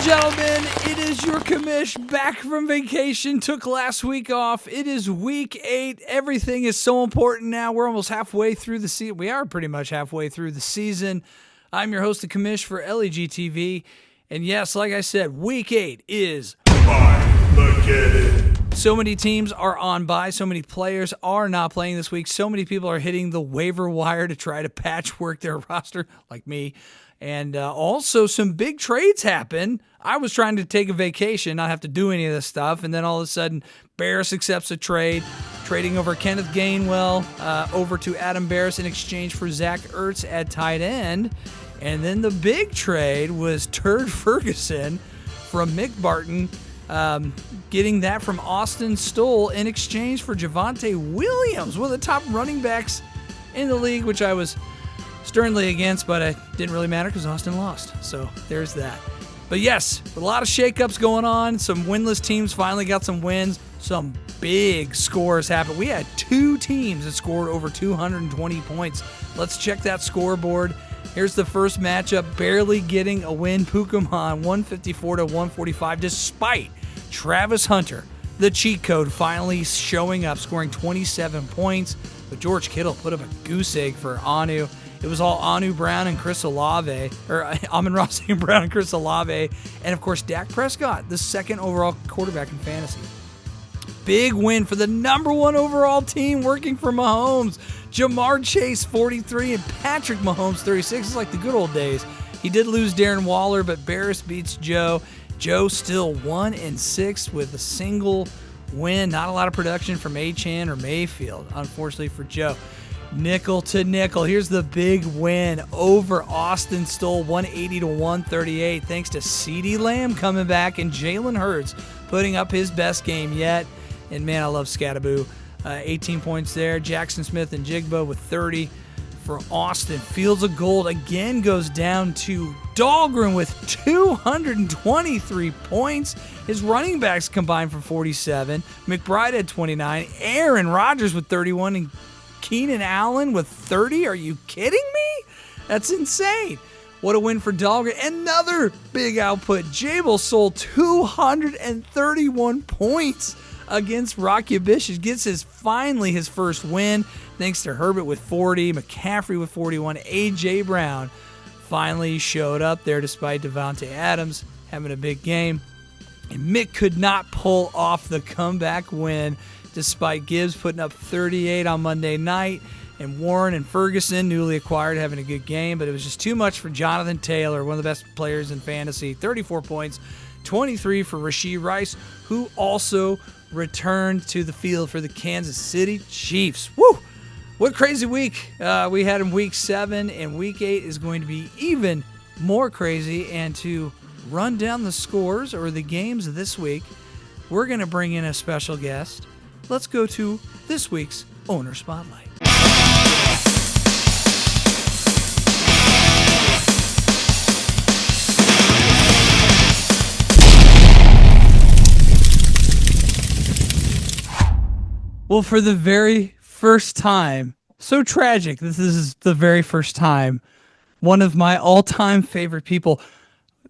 Gentlemen, it is your commish back from vacation, took last week off. It is week 8. Everything is so important now. We're almost halfway through the season. We are pretty much halfway through the season. I'm your host, the commish for LEGTV. And yes, like I said, week 8 is BYE-MAGEDDON. So many teams are on bye. So many players are not playing this week. So many people are hitting the waiver wire to try to patchwork their roster, like me. And also some big trades happen. I was trying to take a vacation, not have to do any of this stuff. And then all of a sudden, Barris accepts a trade, trading over Kenneth Gainwell over to Adam Barris in exchange for Zach Ertz at tight end. And then the big trade was Turd Ferguson from Mick Barton, getting that from Austin Stoll in exchange for Javonte Williams, one of the top running backs in the league, which I was sternly against, but it didn't really matter because Austin lost. So there's that. But yes, a lot of shakeups going on. Some winless teams finally got some wins. Some big scores happened. We had 2 teams that scored over 220 points. Let's check that scoreboard. Here's the first matchup, barely getting a win. Pukamon 154-145, despite Travis Hunter, the cheat code, finally showing up, scoring 27 points. But George Kittle put up a goose egg for Anu. It was all Anu Brown and Chris Olave, or Amon-Ra St. Brown and Chris Olave, and of course Dak Prescott, the second overall quarterback in fantasy. Big win for the number 1 overall team working for Mahomes. Jamar Chase 43 and Patrick Mahomes 36. It's like the good old days. He did lose Darren Waller, but Barris beats Joe. Joe still 1-6 with a single win. Not a lot of production from Achane or Mayfield, unfortunately for Joe. Nickel to nickel. Here's the big win over Austin Stoll, 180-138, thanks to CeeDee Lamb coming back and Jalen Hurts putting up his best game yet. And man, I love Scattaboo. 18 points there. Jackson Smith and Jigba with 30 for Austin. Fields of Gold again goes down to Dahlgren with 223 points. His running backs combined for 47. McBride had 29. Aaron Rodgers with 31 and Keenan Allen with 30. Are you kidding me? That's insane. What a win for Dahlgren. Another big output. Jabel sold 231 points against Rocky Bishop. Gets finally his first win thanks to Herbert with 40, McCaffrey with 41. A.J. Brown finally showed up there despite Devontae Adams having a big game. And Mick could not pull off the comeback win despite Gibbs putting up 38 on Monday night and Warren and Ferguson, newly acquired, having a good game. But it was just too much for Jonathan Taylor, one of the best players in fantasy. 34 points, 23 for Rashee Rice, who also returned to the field for the Kansas City Chiefs. Woo! What a crazy week we had in week 7, and week 8 is going to be even more crazy. And to run down the scores or the games of this week, we're going to bring in a special guest. Let's go to this week's Owner Spotlight. Well, for the very first time, so tragic, this is the very first time, one of my all-time favorite people,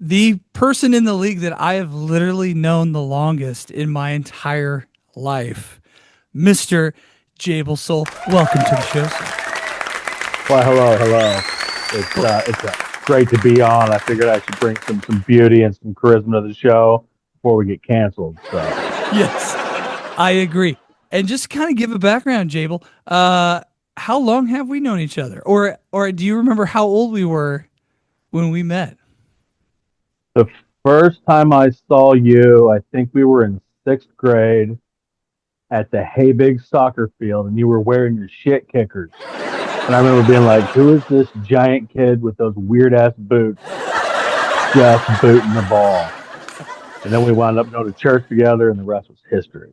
the person in the league that I have literally known the longest in my entire life, Mr. Jabel Soul. Welcome to the show, sir. Well, hello. It's great to be on. I figured I should bring some beauty and some charisma to the show before we get canceled. So yes, I agree. And just to kind of give a background, Jabel, how long have we known each other? Or do you remember how old we were when we met? The first time I saw you, I think we were in 6th grade at the Haybig soccer field, and you were wearing your shit kickers. And I remember being like, who is this giant kid with those weird-ass boots just booting the ball? And then we wound up going to church together, and the rest was history.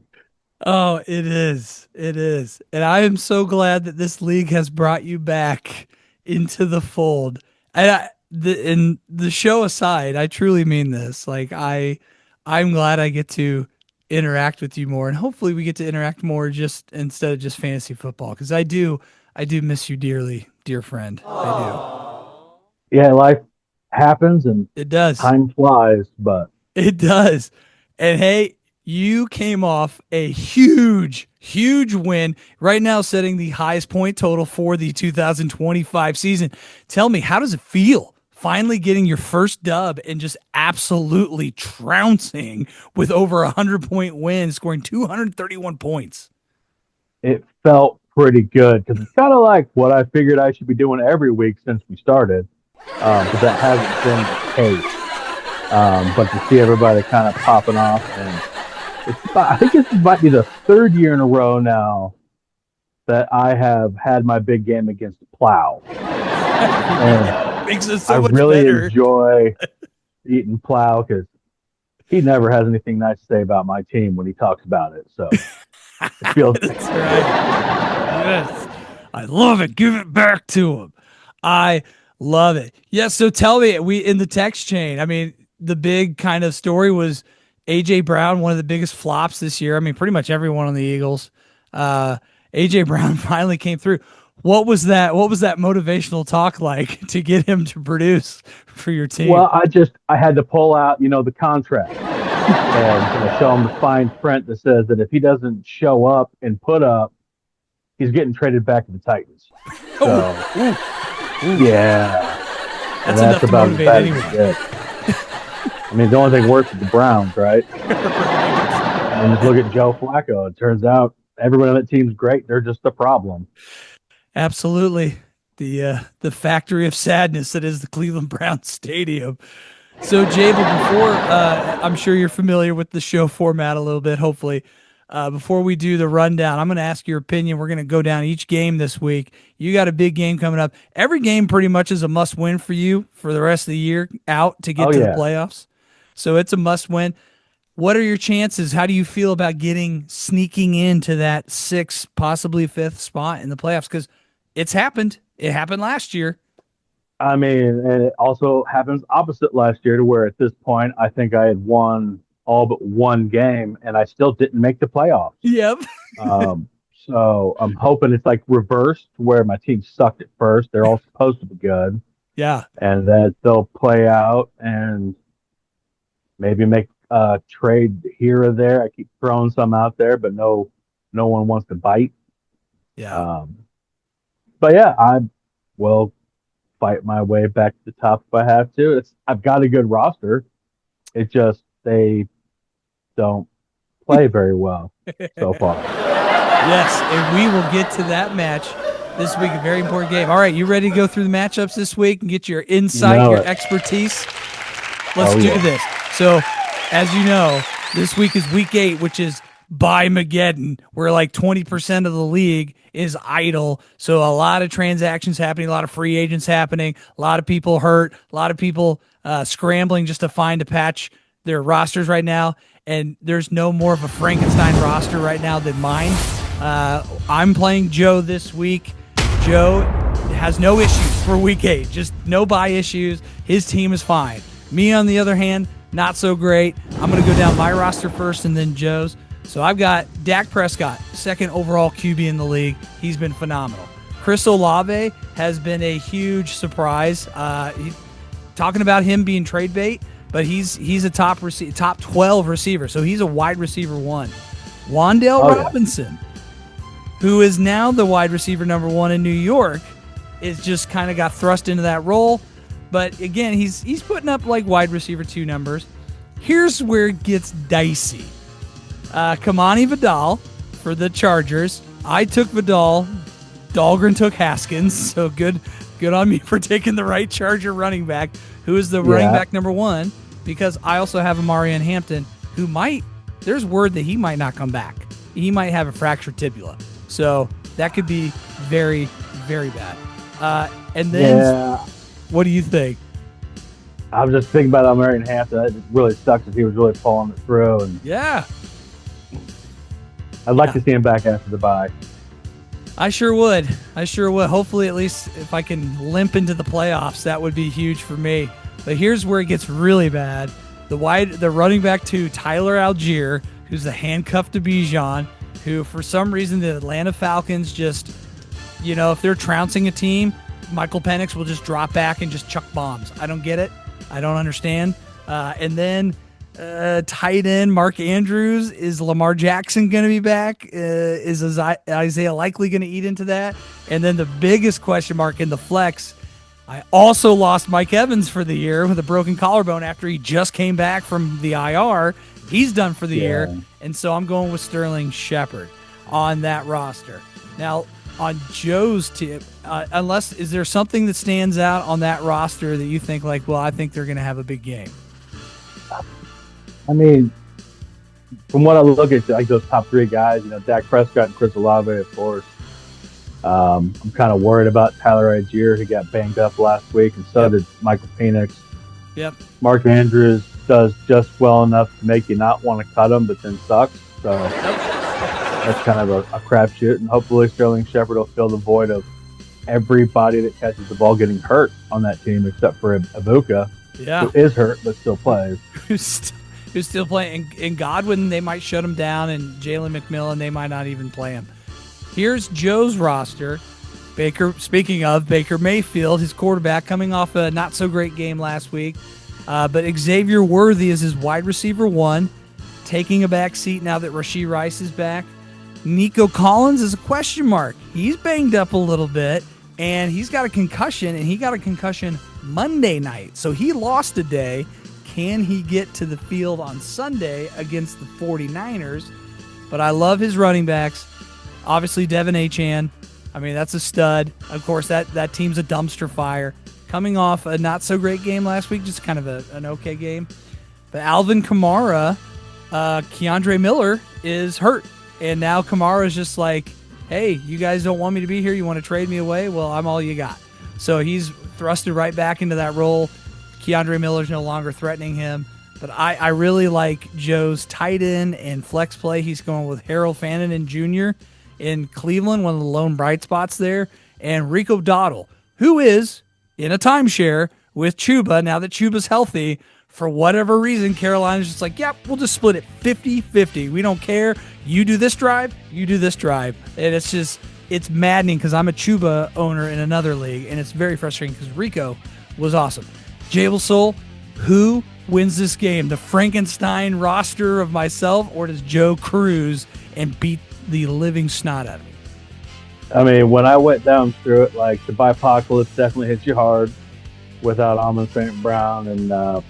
Oh, it is. It is. And I am so glad that this league has brought you back into the fold. And the show aside, I truly mean this. Like, I'm glad I get to interact with you more, and hopefully we get to interact more just instead of just fantasy football, because I do miss you dearly, dear friend. I do. Yeah, life happens and It does. time flies, but It does. And hey, you came off a huge, huge win. Right now, setting the highest point total for the 2025 season. Tell me, how does it feel finally getting your first dub and just absolutely trouncing with over a 100-point win, scoring 231 points? it felt pretty good because it's kind of like what I figured I should be doing every week since we started, but that hasn't been the case. But to see everybody kind of popping off, and I think this might be the third year in a row now that I have had my big game against Plow. And Makes it I so much really better. enjoy eating Plow because he never has anything nice to say about my team when he talks about it. So it feels That's right. Yes. I love it. Give it back to him. I love it. Yes. So tell me, we in the text chain, I mean, the big kind of story was AJ Brown, one of the biggest flops this year. I mean, pretty much everyone on the Eagles. AJ Brown finally came through. What was that? What was that motivational talk like to get him to produce for your team? well. I had to pull out the contract and show him the fine print that says that if he doesn't show up and put up, he's getting traded back to the Titans. So yeah, That's enough to about as motivate bad as anyone. it gets. I mean, the only thing worse is the Browns, right? And just look at Joe Flacco. It turns out everyone on that team's great. They're just the problem. Absolutely. The factory of sadness that is the Cleveland Browns Stadium. So, Jabel, before I'm sure you're familiar with the show format a little bit, hopefully. Before we do the rundown, I'm going to ask your opinion. We're going to go down each game this week. You got a big game coming up. Every game pretty much is a must win for you for the rest of the year out to get to the playoffs. So it's a must win. What are your chances? How do you feel about sneaking into that sixth, possibly fifth spot in the playoffs? Because it's happened. It happened last year. I mean, and it also happens opposite last year to where at this point, I think I had won all but one game and I still didn't make the playoffs. Yep. So I'm hoping it's like reversed where my team sucked at first. They're all supposed to be good. Yeah. And that they'll play out and maybe make a trade here or there. I keep throwing some out there, but no one wants to bite. Yeah. But yeah, I will fight my way back to the top if I have to. I've got a good roster. It just they don't play very well so far. Yes, and we will get to that match this week. A very important game. All right, you ready to go through the matchups this week and get your insight, your expertise? Let's do this. So, as you know, this week is week 8, which is BYE-MAGEDDON, where like 20% of the league is idle. So a lot of transactions happening, a lot of free agents happening, a lot of people hurt, a lot of people scrambling just to find a patch their rosters right now. And there's no more of a Frankenstein roster right now than mine. I'm playing Joe this week. Joe has no issues for week 8, just no bye issues. His team is fine. Me, on the other hand, not so great. I'm going to go down my roster first and then Joe's. So I've got Dak Prescott, second overall QB in the league. He's been phenomenal. Chris Olave has been a huge surprise. Talking about him being trade bait, but he's a top 12 receiver, so he's a wide receiver 1. Wan'Dale Robinson, who is now the wide receiver number 1 in New York, is just kind of got thrust into that role. But again, he's putting up like wide receiver 2 numbers. Here's where it gets dicey. Kamani Vidal for the Chargers. I took Vidal. Dahlgren took Haskins. So good on me for taking the right Charger running back, who is the running back number 1, because I also have Amarian Hampton, who there's word that he might not come back. He might have a fractured tibula. So that could be very, very bad. And then, what do you think? I was just thinking about Amarian Hampton. It really sucks if he was really pulling it through. And I'd like to see him back after the bye. I sure would. Hopefully, at least if I can limp into the playoffs, that would be huge for me. But here's where it gets really bad. The running back 2, Tyler Algier, who's the handcuff to Bijan, who for some reason the Atlanta Falcons just, if they're trouncing a team, Michael Penix will just drop back and just chuck bombs. I don't get it. I don't understand. And then tight end Mark Andrews. Is Lamar Jackson going to be back? Is Isaiah likely going to eat into that? And then the biggest question mark in the flex, I also lost Mike Evans for the year with a broken collarbone after he just came back from the IR. He's done for the year. And so I'm going with Sterling Shepard on that roster. Now, on Joe's tip, is there something that stands out on that roster that you think like, well, I think they're going to have a big game? I mean, from what I look at, like those top three guys, Dak Prescott and Chris Olave, of course. I'm kind of worried about Tyler Algier, who got banged up last week, and so did Michael Penix. Yep. Mark Andrews does just well enough to make you not want to cut him, but then sucks. So that's kind of a crapshoot. And hopefully Sterling Shepard will fill the void of everybody that catches the ball getting hurt on that team, except for Ibuka, who is hurt but still plays. Who's still playing. In Godwin, they might shut him down, and Jalen McMillan, they might not even play him. Here's Joe's roster. Speaking of Baker Mayfield, his quarterback, coming off a not-so-great game last week. But Xavier Worthy is his wide receiver 1, taking a back seat now that Rashee Rice is back. Nico Collins is a question mark. He's banged up a little bit, and he's got a concussion, and he got a concussion Monday night. So he lost a day. Can he get to the field on Sunday against the 49ers? But I love his running backs. Obviously, Devin Achane. I mean, that's a stud. Of course, that team's a dumpster fire. Coming off a not-so-great game last week, just kind of an okay game. But Alvin Kamara, Keandre Miller is hurt. And now Kamara's just like, hey, you guys don't want me to be here? You want to trade me away? Well, I'm all you got. So he's thrusted right back into that role. Keandre Miller's no longer threatening him. But I really like Joe's tight end and flex play. He's going with Harold Fannin Jr. in Cleveland, one of the lone bright spots there. And Rico Dowdle, who is in a timeshare with Chuba now that Chuba's healthy. For whatever reason, Carolina's just like, yep, we'll just split it 50-50. We don't care. You do this drive, you do this drive. And it's maddening because I'm a Chuba owner in another league, and it's very frustrating because Rico was awesome. Jable Soul, who wins this game? The Frankenstein roster of myself, or does Joe cruise and beat the living snot out of me? I mean, when I went down through it, like the Bipocalypse definitely hits you hard without Amon St. Brown and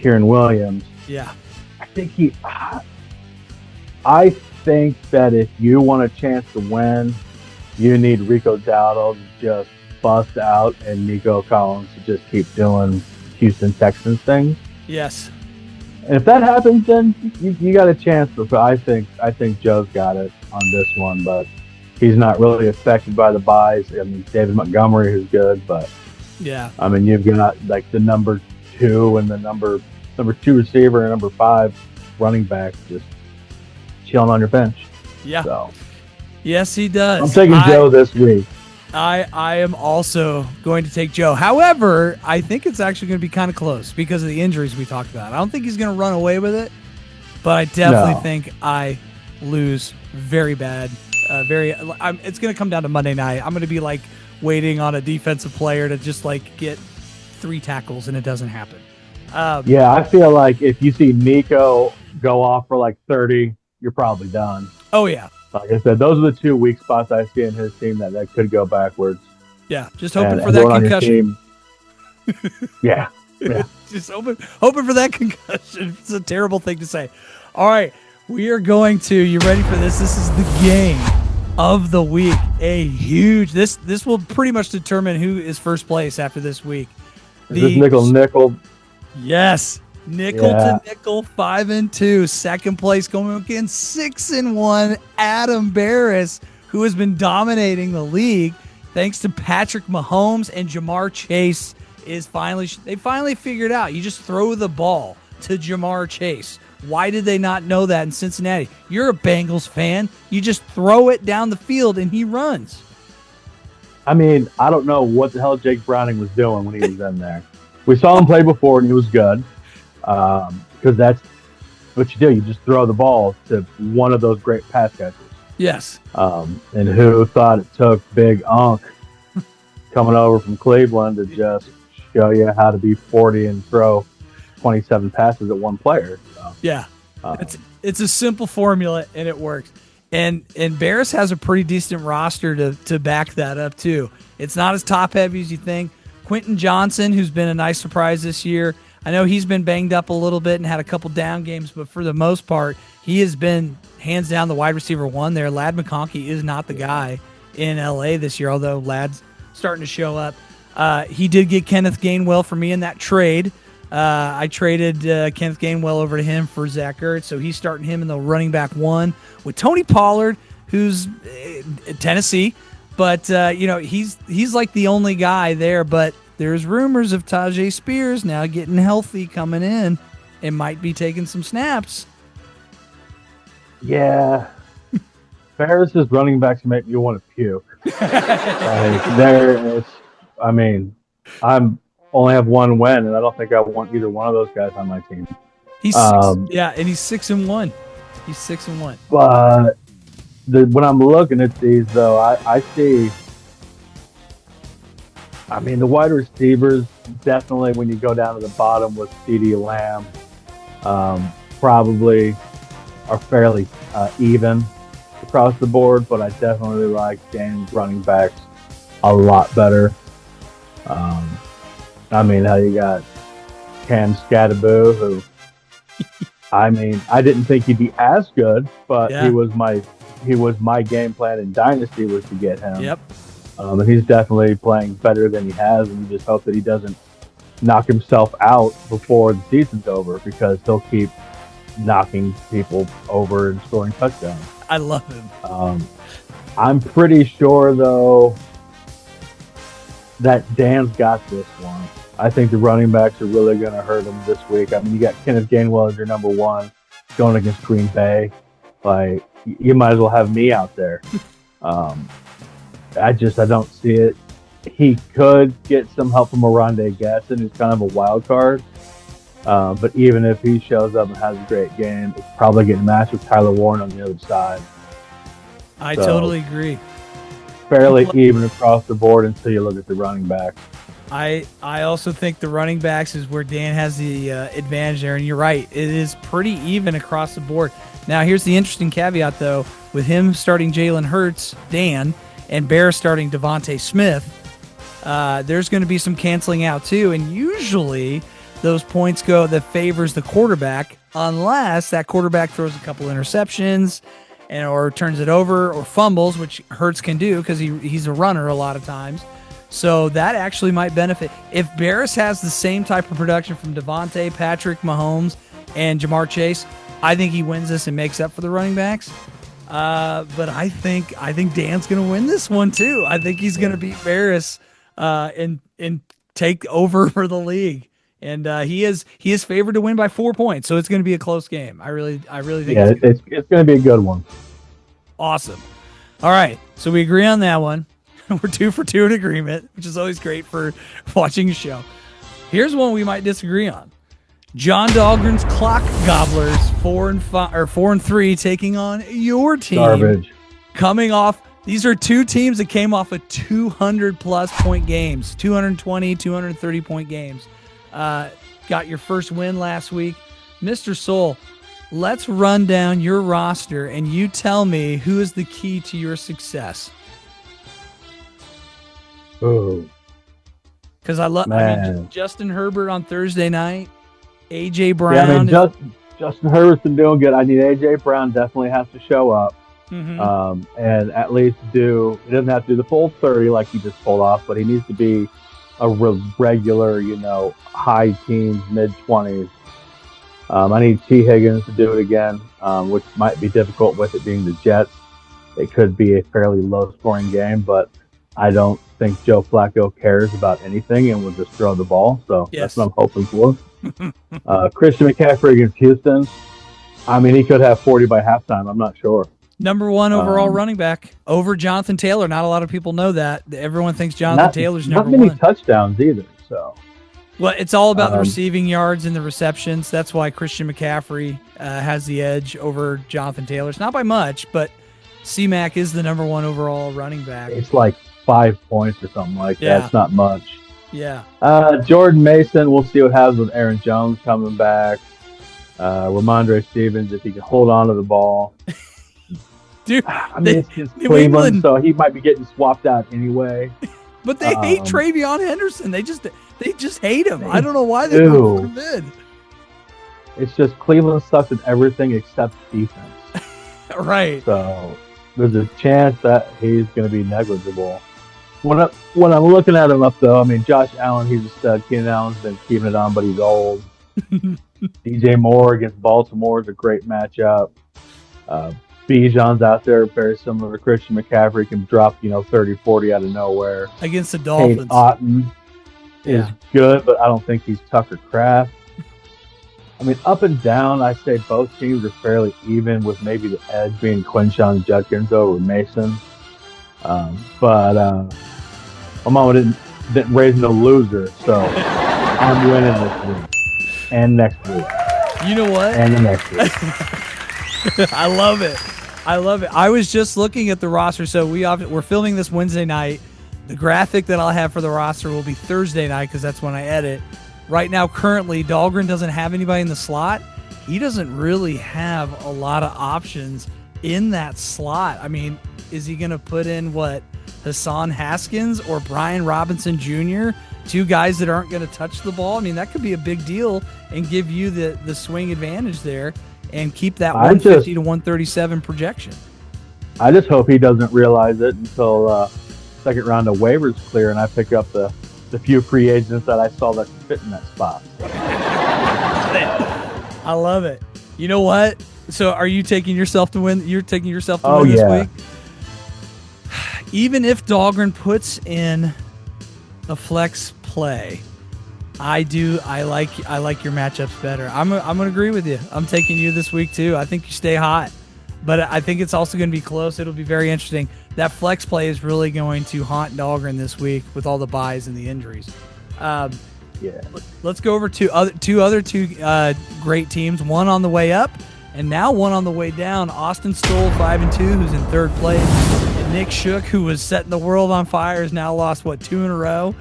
Kieran Williams. Yeah. I think that if you want a chance to win, you need Rico Dowdle to just bust out and Nico Collins to just keep doing Houston Texans things. Yes. And if that happens, then you got a chance. But I think Joe's got it on this one, but he's not really affected by the buys. I mean, David Montgomery, who's good, but yeah. I mean, you've got like the number 2 and the number 2 receiver and number 5 running back just chilling on your bench. Yeah. So yes, he does. I'm taking Joe this week. I am also going to take Joe. However, I think it's actually going to be kind of close because of the injuries we talked about. I don't think he's going to run away with it, but I definitely think I lose very bad. It's going to come down to Monday night. I'm going to be like waiting on a defensive player to just like get 3 tackles, and it doesn't happen. Yeah, I feel like if you see Nico go off for like 30, you're probably done. Oh, yeah. Like I said, those are the 2 weak spots I see in his team that could go backwards. Yeah, just hoping for that concussion. Yeah. Just hoping for that concussion. It's a terrible thing to say. All right, we are going to, you ready for this? This is the game of the week. This will pretty much determine who is first place after this week. Is this nickel? Yes. Nickel to nickel, 5-2. Second place going against 6-1. Adam Barris, who has been dominating the league thanks to Patrick Mahomes and Jamar Chase. They finally figured out you just throw the ball to Jamar Chase. Why did they not know that in Cincinnati? You're a Bengals fan. You just throw it down the field and he runs. I mean, I don't know what the hell Jake Browning was doing when he was in there. We saw him play before and he was good. Because that's what you do. You just throw the ball to one of those great pass catchers. Yes. And who thought it took Big Unc coming over from Cleveland to just show you how to be 40 and throw 27 passes at one player. So, Yeah, it's a simple formula and it works. And Barris has a pretty decent roster to back that up too. It's not as top heavy as you think. Quentin Johnson, who's been a nice surprise this year, I know he's been banged up a little bit and had a couple down games, but for the most part, he has been hands down the wide receiver one there. Ladd McConkey is not the guy in LA this year, although Ladd's starting to show up. He did get Kenneth Gainwell for me in that trade. I traded Kenneth Gainwell over to him for Zach Ertz, so he's starting him in the running back one with Tony Pollard, who's Tennessee, but he's like the only guy there. But there's rumors of Tajay Spears now getting healthy coming in and might be taking some snaps. Yeah. Ferris's running backs make me want to puke. I'm only have one win, and I don't think I want either one of those guys on my team. He's 6-1. He's 6-1. But when I'm looking at these, though, I see. I mean, the wide receivers definitely, when you go down to the bottom with CeeDee Lamb, probably are fairly even across the board. But I definitely like Dan's running backs a lot better. I mean, how you got Cam Scattaboo, who, I mean, I didn't think he'd be as good, but he was my game plan in Dynasty was to get him. Yep. And he's definitely playing better than he has, and you just hope that he doesn't knock himself out before the season's over, because he'll keep knocking people over and scoring touchdowns. I love him. I'm pretty sure, though, that Dan's got this one. I think the running backs are really going to hurt him this week. I mean, you got Kenneth Gainwell as your number one going against Green Bay. Like, you might as well have me out there. I don't see it. He could get some help from Oronde Gasson, who's kind of a wild card. But even if he shows up and has a great game, it's probably getting matched with Tyler Warren on the other side. I totally agree. Fairly even across the board until you look at the running backs. I also think the running backs is where Dan has the advantage there, and you're right. It is pretty even across the board. Now, here's the interesting caveat, though. With him starting Jalen Hurts, Dan, and Bear starting Devontae Smith, there's going to be some canceling out, too. And usually those points go that favors the quarterback, unless that quarterback throws a couple interceptions or turns it over or fumbles, which Hurts can do because he's a runner a lot of times. So that actually might benefit. If Barris has the same type of production from Devontae, Patrick Mahomes, and Jamar Chase, I think he wins this and makes up for the running backs. But I think Dan's going to win this one too. I think he's going to beat Barris and take over for the league. And he is favored to win by 4 points, so it's going to be a close game. I really think. Yeah, it's going to be a good one. Awesome. All right, so we agree on that one. We're 2 for 2 in agreement, which is always great for watching a show. Here's one we might disagree on. John Dahlgren's Clock Gobblers 4-3 taking on your team. Garbage. Coming off, these are two teams that came off of 200-plus point games, 220, 230-point games. Got your first win last week. Mr. Soul, let's run down your roster, and you tell me who is the key to your success. Oh, because I mean, Justin Herbert on Thursday night, AJ Brown. Yeah, I mean, Justin Herbert's been doing good. I need AJ Brown definitely has to show up, and at least he doesn't have to do the full 30 like he just pulled off, but he needs to be a regular, high teens, mid 20s. I need T. Higgins to do it again, which might be difficult with it being the Jets. It could be a fairly low scoring game, but I don't think Joe Flacco cares about anything and will just throw the ball. So That's what I'm hoping for. Christian McCaffrey against Houston. I mean, he could have 40 by halftime. I'm not sure. Number one overall running back over Jonathan Taylor. Not a lot of people know that. Everyone thinks Jonathan Taylor's number one. Not many touchdowns either. So, well, it's all about the receiving yards and the receptions. That's why Christian McCaffrey has the edge over Jonathan Taylor. It's not by much, but C-Mac is the number one overall running back. It's like 5 points or something like that. Yeah. It's not much. Yeah. Jordan Mason, we'll see what happens with Aaron Jones coming back. Ramondre Stevens, if he can hold on to the ball. Dude, I mean, it's just New Cleveland, England, so he might be getting swapped out anyway. but they hate Travion Henderson. They just hate him. I don't know why they do. put him in. It's just Cleveland sucks at everything except defense. Right. So there's a chance that he's going to be negligible. When I'm looking at him up, though, I mean, Josh Allen, he's a stud. Keenan Allen's been keeping it on, but he's old. DJ Moore against Baltimore is a great matchup. Bijan's out there, very similar to Christian McCaffrey, can drop 30-40 out of nowhere. Against the Dolphins. Kate Otten is good, but I don't think he's Tucker Kraft. I mean, up and down, I say both teams are fairly even, with maybe the edge being Quinshon Judkins over Mason. But my mama didn't raise no loser, so I'm winning this week and next week. You know what? And the next week. I love it. I was just looking at the roster. So we're filming this Wednesday night. The graphic that I'll have for the roster will be Thursday night because that's when I edit. Right now, currently, Dahlgren doesn't have anybody in the slot. He doesn't really have a lot of options in that slot. I mean, is he going to put in Hassan Haskins or Brian Robinson Jr., two guys that aren't going to touch the ball? I mean, that could be a big deal and give you the swing advantage there and keep that 150 to 137 projection. I just hope he doesn't realize it until second round of waivers clear and I pick up the few free agents that I saw that fit in that spot. I love it. You know what? So are you taking yourself to win? You're taking yourself to win this week? Even if Dahlgren puts in a flex play, I like your matchups better. I'm gonna agree with you. I'm taking you this week too. I think you stay hot, but I think it's also gonna be close. It'll be very interesting. That flex play is really going to haunt Dahlgren this week with all the buys and the injuries. Let's go over to two other great teams. One on the way up, and now one on the way down. Austin Stoll 5-2, who's in third place, and Nick Shook, who was setting the world on fire, has now lost 2 in a row.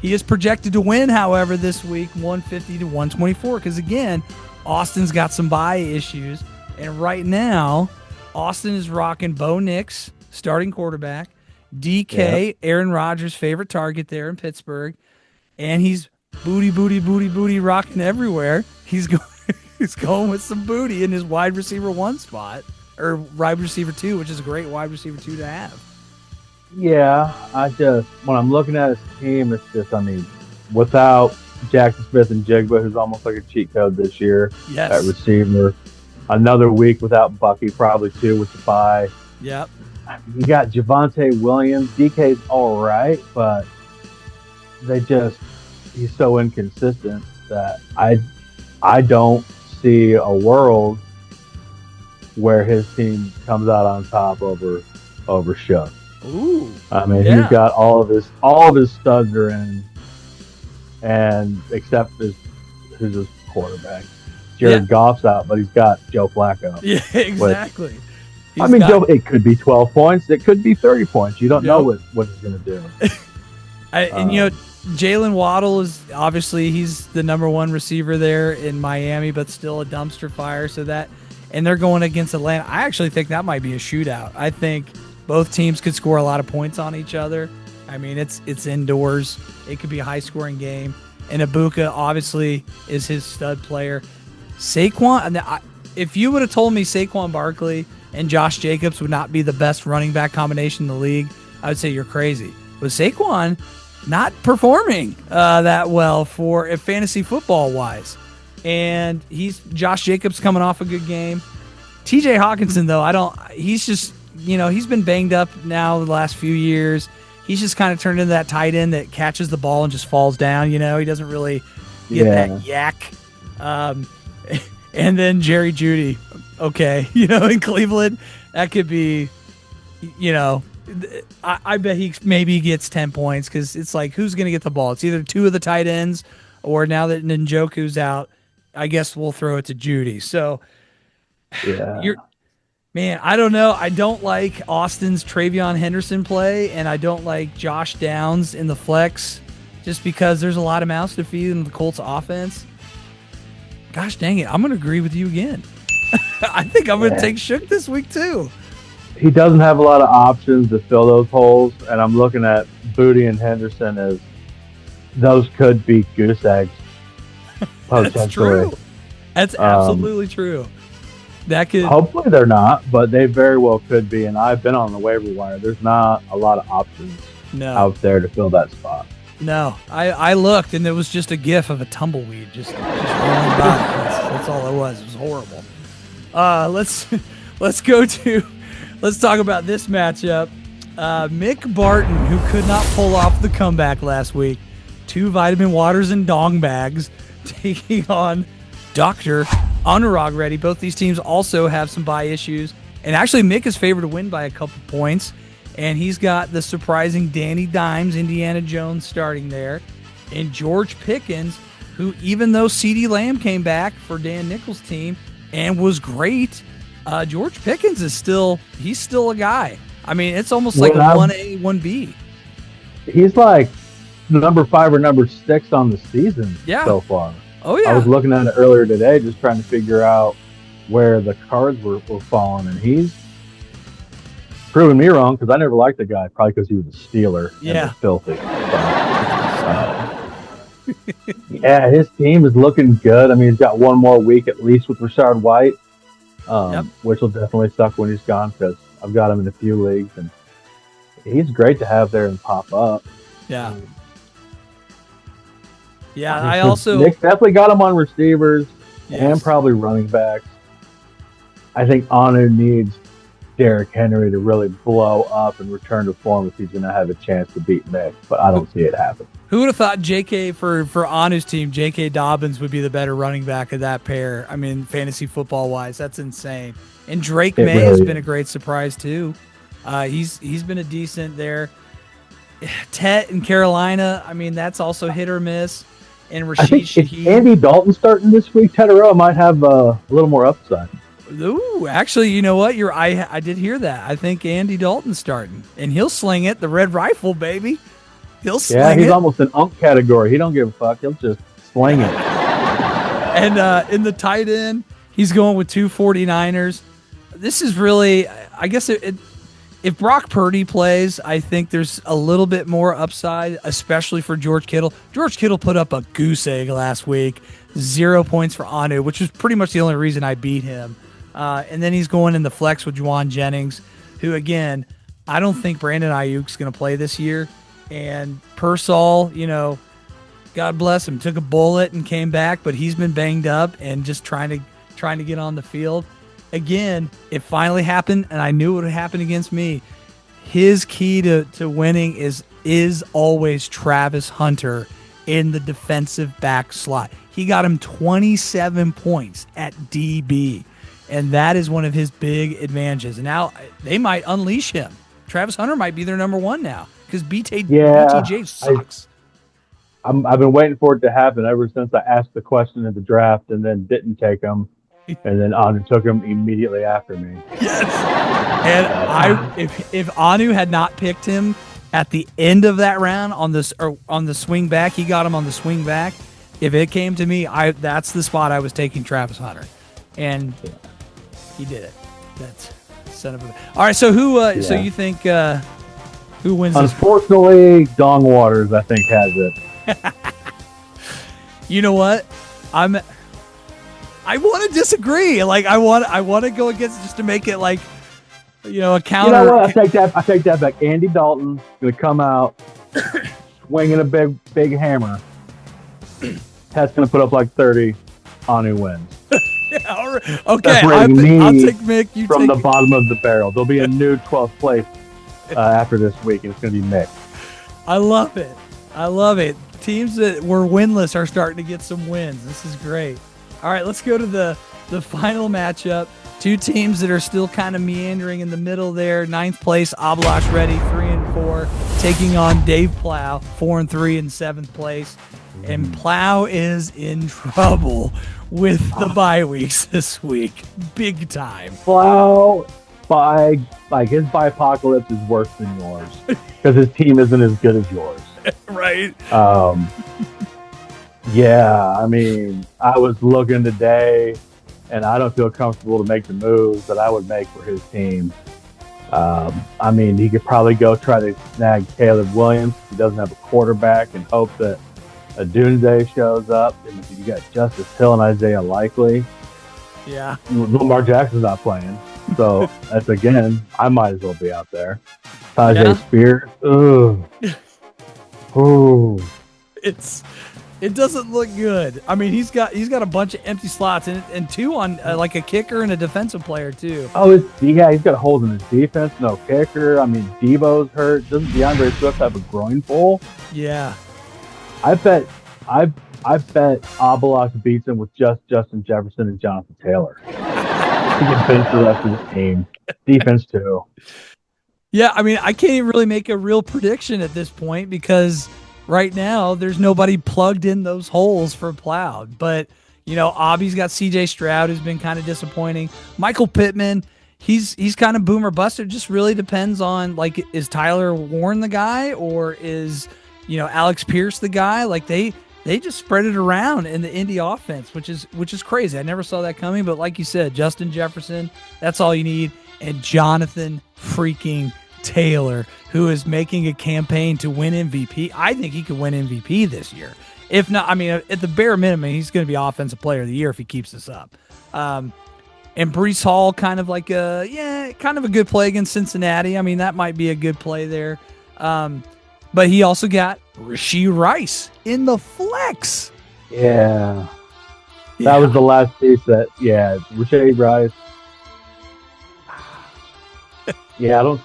He is projected to win, however, this week 150 to 124 because again, Austin's got some bye issues, and right now, Austin is rocking Bo Nix, starting quarterback, DK, Aaron Rodgers' favorite target there in Pittsburgh, and he's booty rocking everywhere. He's going with some booty in his wide receiver 1 spot, or wide receiver 2, which is a great wide receiver 2 to have. Yeah, when I'm looking at his team, it's just, I mean, without Jackson Smith and Jigba, who's almost like a cheat code this year at receiver. Another week without Bucky, probably too, with the bye. Yep. You got Javonte Williams. DK's all right, but he's so inconsistent that I don't see a world where his team comes out on top over Shook. Ooh. I mean, he's got all of his studs are in, and except his quarterback. Jared Goff's out, but he's got Joe Flacco. Yeah, exactly. It could be 12 points. It could be 30 points. You don't know what he's going to do. Jalen Waddle is obviously he's the number 1 receiver there in Miami, but still a dumpster fire. And they're going against Atlanta. I actually think that might be a shootout. I think both teams could score a lot of points on each other. I mean, it's indoors. It could be a high-scoring game. And Ibuka obviously is his stud player. Saquon, if you would have told me Saquon Barkley and Josh Jacobs would not be the best running back combination in the league, I would say you're crazy. But Saquon not performing that well for fantasy football wise, and Josh Jacobs coming off a good game. TJ Hawkinson though, he's just he's been banged up now the last few years. He's just kind of turned into that tight end that catches the ball and just falls down. He doesn't really get that yak. And then Jerry Jeudy, in Cleveland, that could be, I bet he maybe gets 10 points because it's like, who's going to get the ball? It's either 2 of the tight ends, or now that Njoku's out, I guess we'll throw it to Jeudy. So Man, I don't know. I don't like Austin's Travion Henderson play, and I don't like Josh Downs in the flex just because there's a lot of mouths to feed in the Colts offense. Gosh dang it. I'm going to agree with you again. I think I'm going to take Shook this week too. He doesn't have a lot of options to fill those holes, and I'm looking at Booty and Henderson as those could be goose eggs. That's true. That's absolutely true. That could hopefully they're not, but they very well could be. And I've been on the waiver wire. There's not a lot of options out there to fill that spot. No, I looked and it was just a gif of a tumbleweed just rolling by. That's all it was. It was horrible. Let's talk about this matchup. Mick Barton, who could not pull off the comeback last week, 2 vitamin waters and dong bags, taking on Dr. Anurag Reddy. Both these teams also have some bye issues. And actually, Mick is favored to win by a couple points. And he's got the surprising Danny Dimes, Indiana Jones starting there. And George Pickens, who even though CeeDee Lamb came back for Dan Nichols' team and was great, George Pickens is still a guy. I mean, it's almost like a 1A, 1B. He's like number 5 or number 6 on the season so far. Oh, yeah. I was looking at it earlier today, just trying to figure out where the cards were falling, and he's proving me wrong because I never liked the guy, probably because he was a Steeler and was filthy. Yeah, his team is looking good. I mean, he's got one more week at least with Rashard White, which will definitely suck when he's gone because I've got him in a few leagues, and he's great to have there and pop up. Yeah. Yeah, I also... Nick definitely got him on receivers and probably running backs. I think Anu needs Derrick Henry to really blow up and return to form if he's going to have a chance to beat Nick, but I don't see it happen. Who would have thought JK for Anu's team, J.K. Dobbins would be the better running back of that pair? I mean, fantasy football-wise, that's insane. And Drake May has been a great surprise, too. He's been a decent there. Tet in Carolina, I mean, that's also hit or miss. And Rashid Shaheed. Andy Dalton starting this week, Tedero might have a little more upside. Ooh, actually, you know what? I did hear that. I think Andy Dalton's starting, and he'll sling it. The red rifle, baby. He'll sling it. Yeah, he's almost an unk category. He don't give a fuck. He'll just sling it. And in the tight end, he's going with 2 49ers. This is really, I guess, if Brock Purdy plays, I think there's a little bit more upside, especially for George Kittle. George Kittle put up a goose egg last week, 0 points for Anu, which was pretty much the only reason I beat him. And then he's going in the flex with Juwan Jennings, who, again, I don't think Brandon Ayuk's going to play this year. And Pearsall, God bless him, took a bullet and came back, but he's been banged up and just trying to get on the field. Again, it finally happened, and I knew it would happen against me. His key to winning is always Travis Hunter in the defensive back slot. He got him 27 points at DB, and that is one of his big advantages. And now they might unleash him. Travis Hunter might be their number 1 now because BTJ sucks. I've been waiting for it to happen ever since I asked the question at the draft and then didn't take him. And then Anu took him immediately after me. Yes. And if Anu had not picked him at the end of that round on the swing back, he got him on the swing back. If it came to me, that's the spot I was taking Travis Hunter, and he did it. That's son of a. All right, so who? So you think who wins? Unfortunately, Dong Waters, I think, has it. You know what? I want to disagree. Like I want to go against just to make it like, a counter. You know what? I take that back. Andy Dalton's gonna come out swinging a big hammer. Ted's gonna put up like 30. Anu wins. Yeah, all right. Okay, I'll take Mick. You from take the bottom of the barrel. There'll be a new 12th place after this week, and it's gonna be Mick. I love it. I love it. Teams that were winless are starting to get some wins. This is great. All right, let's go to the final matchup. Two teams that are still kind of meandering in the middle there. 9th place, Ablash Reddy, 3-4, taking on Dave Plow, 4-3 in 7th place. And Plow is in trouble with the bye weeks this week. Big time. Plow his bipocalypse is worse than yours because his team isn't as good as yours. Right. Yeah, I mean, I was looking today, and I don't feel comfortable to make the moves that I would make for his team. I mean, he could probably go try to snag Caleb Williams if he doesn't have a quarterback and hope that a Doomsday shows up. And if you got Justice Hill and Isaiah Likely, yeah, Lamar Jackson's not playing. So that's, again, I might as well be out there. Tajay Spears. Ugh. Ooh. It doesn't look good. I mean, he's got a bunch of empty slots and two on like a kicker and a defensive player too. Oh, he's got holes in his defense. No kicker. I mean, Debo's hurt. Doesn't DeAndre Swift have a groin pull? Yeah. I bet Oblak beats him with just Justin Jefferson and Jonathan Taylor. He can finish the rest of the team. Defense too. Yeah, I mean, I can't even really make a real prediction at this point because right now there's nobody plugged in those holes for Plowd. But, you know, Obby's got CJ Stroud, who's been kind of disappointing. Michael Pittman, he's kind of boom or bust. It just really depends on, like, is Tyler Warren the guy or is, you know, Alex Pierce the guy? Like, they just spread it around in the Indy offense, which is crazy. I never saw that coming, but like you said, Justin Jefferson, that's all you need. And Jonathan freaking Taylor, who is making a campaign to win MVP. I think he could win MVP this year. If not, I mean, at the bare minimum, he's going to be Offensive Player of the Year if he keeps this up. And Breece Hall, kind of a good play against Cincinnati. I mean, that might be a good play there. But he also got Rashee Rice in the flex. Yeah. That was the last piece Rashee Rice. Yeah, I don't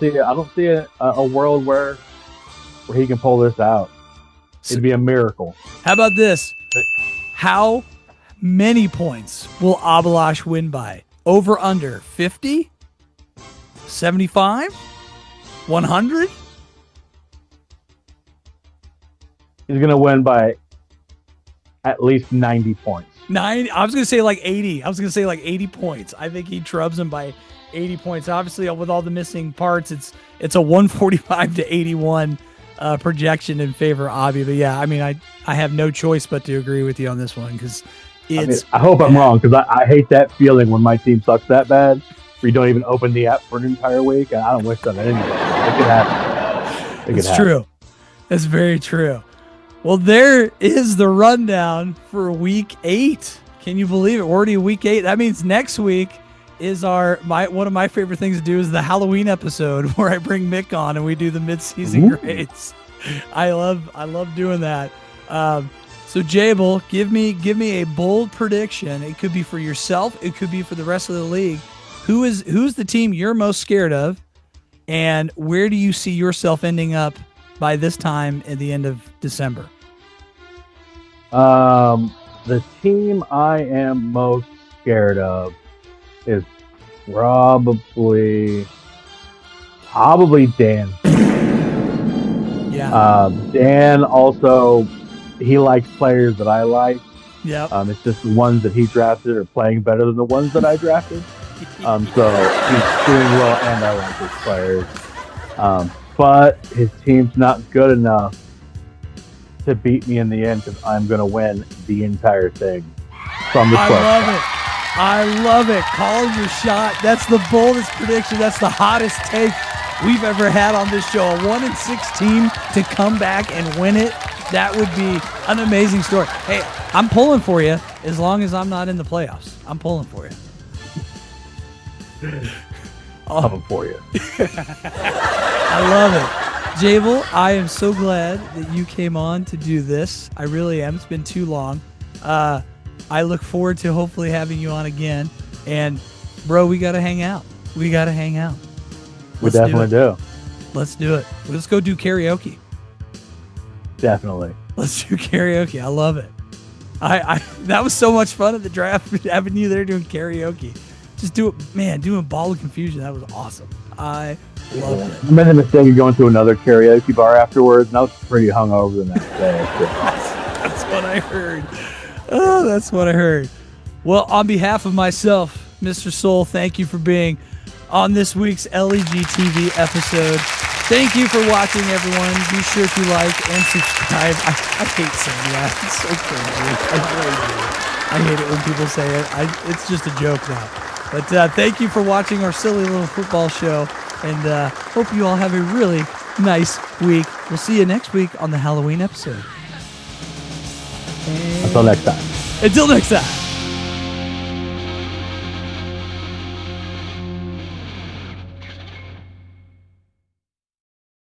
see a world where he can pull this out. It'd be a miracle. How about this? How many points will Abalash win by? Over under 50? 75? 100? He's going to win by at least 90 points. I was going to say like 80. I was going to say like 80 points. I think he trubs him by 80 points. Obviously, with all the missing parts, it's a 145 to 81 projection in favor of Abby. But yeah, I mean, I have no choice but to agree with you on this one because I hope I'm wrong because I hate that feeling when my team sucks that bad where you don't even open the app for an entire week. And I don't wish that anyway. It could happen. It's true. That's very true. Well, there is the rundown for week 8. Can you believe it? We're already week 8. That means next week is one of my favorite things to do is the Halloween episode where I bring Mick on and we do the mid-season grades. I love doing that. So Jabel, give me a bold prediction. It could be for yourself. It could be for the rest of the league. Who's the team you're most scared of, and where do you see yourself ending up by this time at the end of December? The team I am most scared of is probably Dan. Yeah. Dan also, he likes players that I like. Yeah. It's just the ones that he drafted are playing better than the ones that I drafted. So he's doing well, and I like his players. But his team's not good enough to beat me in the end because I'm going to win the entire thing. From the I love it. Call your shot. That's the boldest prediction. That's the hottest take we've ever had on this show. A 1-6 team to come back and win it. That would be an amazing story. Hey, I'm pulling for you as long as I'm not in the playoffs. I'm pulling for you. I'll come for you. I love it. Jabel, I am so glad that you came on to do this. I really am. It's been too long. I look forward to hopefully having you on again. And, bro, we got to hang out. We definitely do. Let's do it. Let's go do karaoke. Definitely. Let's do karaoke. I love it. I that was so much fun at the draft, having you there doing karaoke. Just do it, man, doing Ball of Confusion. That was awesome. I loved it. I made the mistake of going to another karaoke bar afterwards, and I was pretty hungover the next day. That's what I heard. Oh, that's what I heard. Well, on behalf of myself, Mr. Soul, thank you for being on this week's LEGTV episode. Thank you for watching, everyone. Be sure to like and subscribe. I hate saying that. It's so crazy. I really do. I hate it when people say it. It's just a joke now. But thank you for watching our silly little football show. And hope you all have a really nice week. We'll see you next week on the Halloween episode. Until next time. Until next time.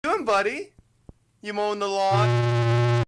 Doing, buddy? You mowing the lawn?